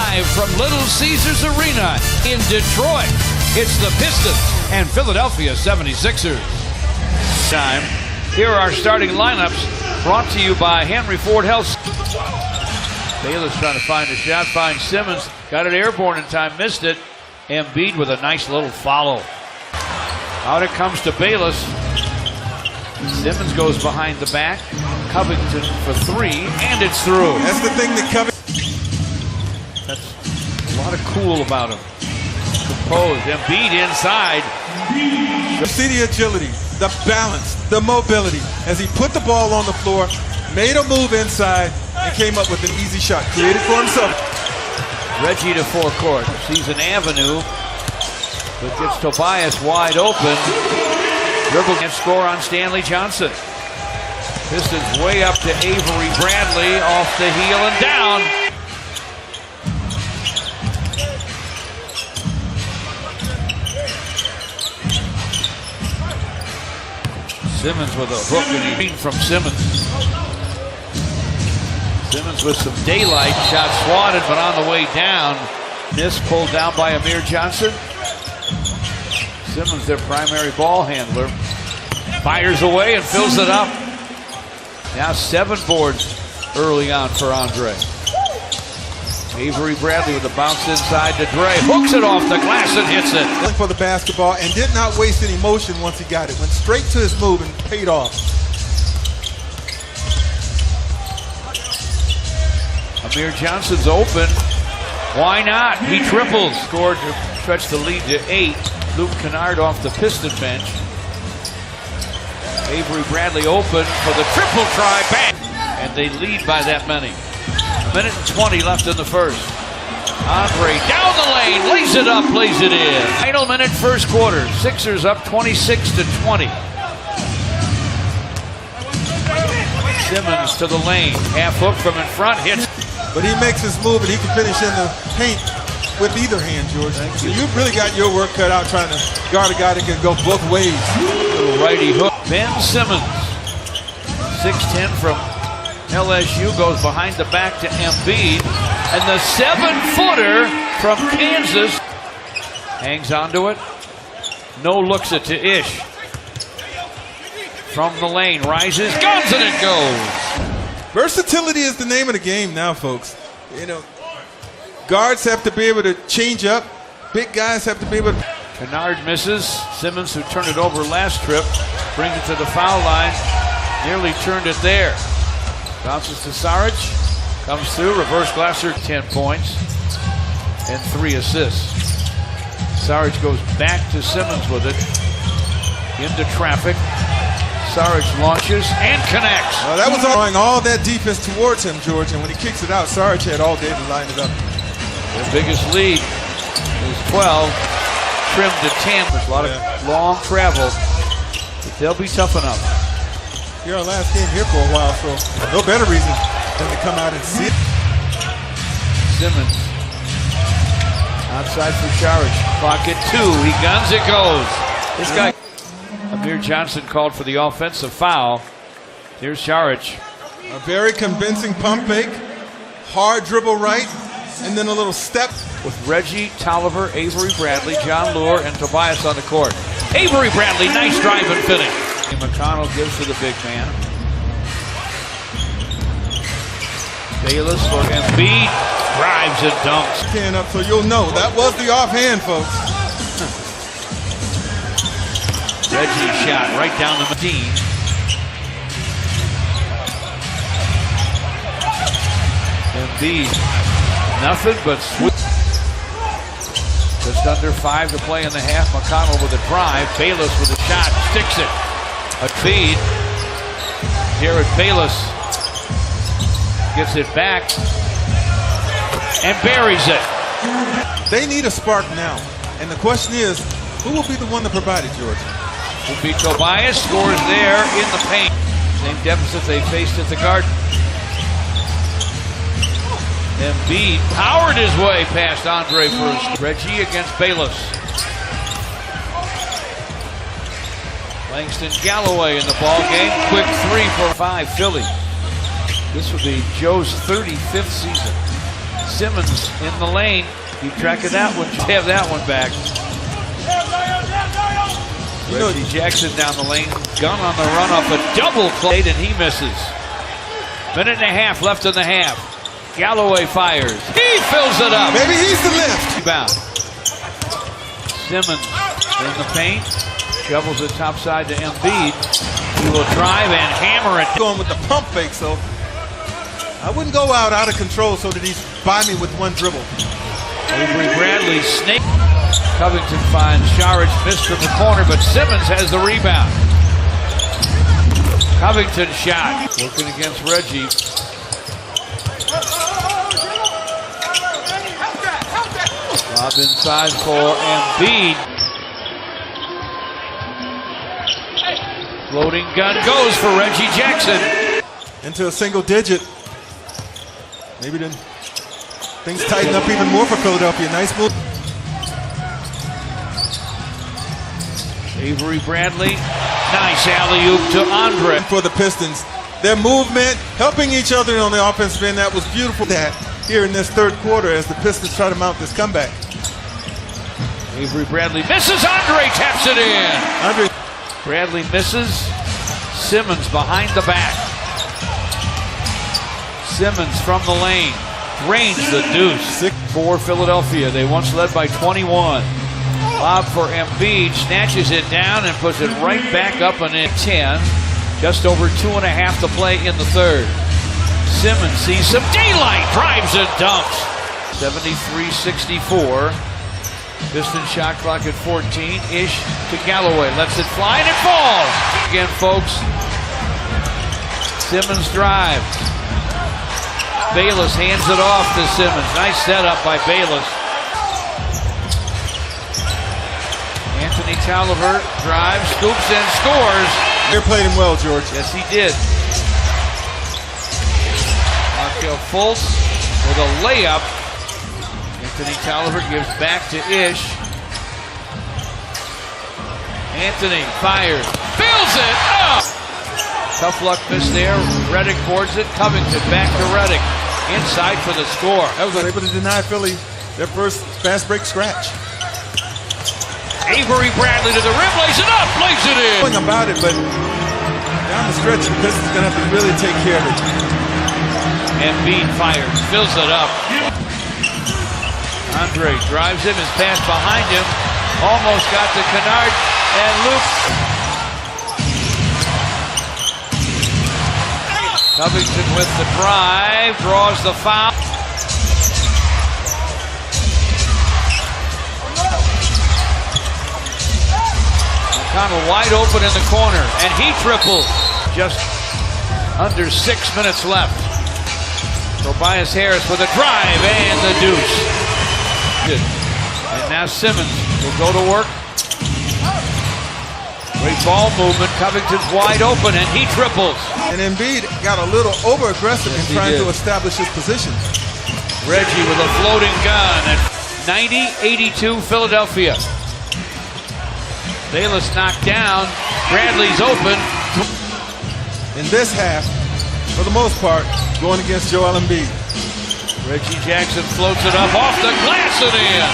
Live from Little Caesars Arena in Detroit, it's the Pistons and Philadelphia 76ers. Time. Here are our starting lineups brought to you by Henry Ford Health. Bayless trying to find a shot, finds Simmons, got it airborne in time, missed it. Embiid with a nice little follow. Out it comes to Bayless. Simmons goes behind the back. Covington for three, and it's through. That's the thing that Covington. That's a lot of cool about him. Composed. Embiid inside. You see the agility, the balance, the mobility. As he put the ball on the floor, made a move inside, and came up with an easy shot. Created for himself. Reggie to forecourt. Sees an avenue, but gets Tobias wide open. Dribble and score on Stanley Johnson. Pistons way up to Avery Bradley, off the heel and down. Simmons with a hook and he from Simmons. Simmons with some daylight, shot swatted but on the way down. Miss pulled down by Amir Johnson. Simmons, their primary ball handler, fires away and fills it up. Now 7 boards early on for Andre. Avery Bradley with the bounce inside to Dre. Hooks it off the glass and hits it. For the basketball and did not waste any motion once he got it. Went straight to his move and paid off. Amir Johnson's open. Why not? He triples. Scored to stretch the lead to 8. Luke Kennard off the Piston bench. Avery Bradley open for the triple try. Bang! And they lead by that many. 1:20 left in the first. Andre down the lane, lays it up, plays it in. Final minute first quarter. Sixers up 26-20. Simmons to the lane. Half hook from in front, hits. But he makes his move and he can finish in the paint with either hand, George. So you've really got your work cut out trying to guard a guy that can go both ways. Little righty hook. Ben Simmons, 6'10" from LSU, goes behind the back to Embiid. And the 7-footer from Kansas hangs onto it. No looks it to Ish. From the lane, rises, guns, and it goes. Versatility is the name of the game now, folks. You know, guards have to be able to change up. Big guys have to be able to. Kennard misses. Simmons, who turned it over last trip, brings it to the foul line. Nearly turned it there. Bounces to Saric. Comes through. Reverse Glasser, 10 points and 3 assists. Saric goes back to Simmons with it. Into traffic. Saric launches and connects. That was drawing all that defense towards him, George. And when he kicks it out, Saric had all day to line it up. Their biggest lead is 12. Trimmed to 10. There's a lot of long travel, but they'll be tough enough. You're our last game here for a while, so no better reason than to come out and see it. Simmons outside for Saric. Clock at 2. He guns, it goes. This guy, Amir Johnson, called for the offensive foul. Here's Saric. A very convincing pump fake, hard dribble right, and then a little step. With Reggie, Tolliver, Avery Bradley, John Lure, and Tobias on the court. Avery Bradley, nice drive and finish. McConnell gives to the big man. Bayless for Embiid, drives and dunks. Hand up so you'll know that was the offhand, folks. Reggie shot right down the Dean. Embiid, nothing but sweet. Just under 5 to play in the half. McConnell with a drive. Bayless with a shot. Sticks it. A feed. Jared Bayless gets it back and buries it. They need a spark now. And the question is, who will be the one to provide it, George? Will be Tobias. Scores there in the paint. Same deficit they faced at the Garden. Embiid powered his way past Andre first. Reggie against Bayless. Langston Galloway in the ball game. Quick 3 for 5 Philly. This will be Joe's 35th season. Simmons in the lane. Keep track of that one. Have that one back. Reggie Jackson down the lane. Gun on the run off a double play, and he misses. Minute and a half left in the half. Galloway fires. He fills it up. Maybe he's the lift. Rebound. Simmons in the paint. Shovels it topside to Embiid. He will drive and hammer it. Going with the pump fake, so I wouldn't go out of control so that he's by me with one dribble. Avery Bradley snake. Covington finds Saric, missed from the corner, but Simmons has the rebound. Covington shot. Working against Reggie. Lob inside for Embiid. Floating gun goes for Reggie Jackson. Into a single digit. Maybe then things tighten up even more for Philadelphia. Nice move. Avery Bradley. Nice alley-oop to Andre. For the Pistons. Their movement, helping each other on the offensive end, that was beautiful. That here in this third quarter as the Pistons try to mount this comeback. Avery Bradley misses. Andre taps it in. Andre. Bradley misses. Simmons behind the back. Simmons from the lane. Drains the deuce. For Philadelphia. They once led by 21. Lob for Embiid. Snatches it down and puts it right back up and in 10. Just over 2.5 to play in the third. Simmons sees some daylight. Drives and dunks. 73-64. Piston shot clock at 14. Ish to Galloway. Lets it fly and it falls. Again, folks. Simmons drives. Bayless hands it off to Simmons. Nice setup by Bayless. Anthony Talibert drives, scoops, and scores. They played him well, George. Yes, he did. Markelle Fultz with a layup. Anthony Talibert gives back to Ish. Anthony fires, fills it up. Tough luck miss there. Redick boards it. Covington back to Redick. Inside for the score. That was able to deny Philly their first fast break scratch. Avery Bradley to the rim, lays it up, lays it in. Nothing about it, but down the stretch, the Pistons gonna have to really take care of it. Embiid fires, fills it up. Andre drives him, his pass behind him. Almost got to Kennard and Luke. Covington with the drive, draws the foul. Connell wide open in the corner, and he triples. Just under 6 minutes left. Tobias Harris with a drive and the deuce. And now Simmons will go to work. Great ball movement. Covington's wide open, and he triples. And Embiid got a little over-aggressive in trying to establish his position. Reggie with a floating gun at 90-82 Philadelphia. Bayless knocked down. Bradley's open. In this half, for the most part, going against Joel Embiid. Reggie Jackson floats it up off the glass and in.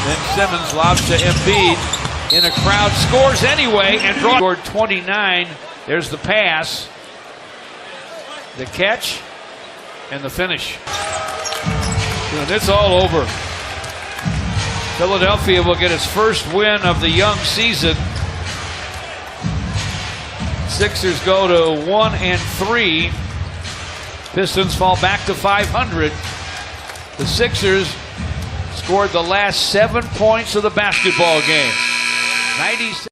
Then Simmons lobs to Embiid. In a crowd, scores anyway and draws. Scored 29. There's the pass. The catch and the finish. And it's all over. Philadelphia will get its first win of the young season. Sixers go to 1-3. Pistons fall back to 500. The Sixers scored the last 7 points of the basketball game. 96.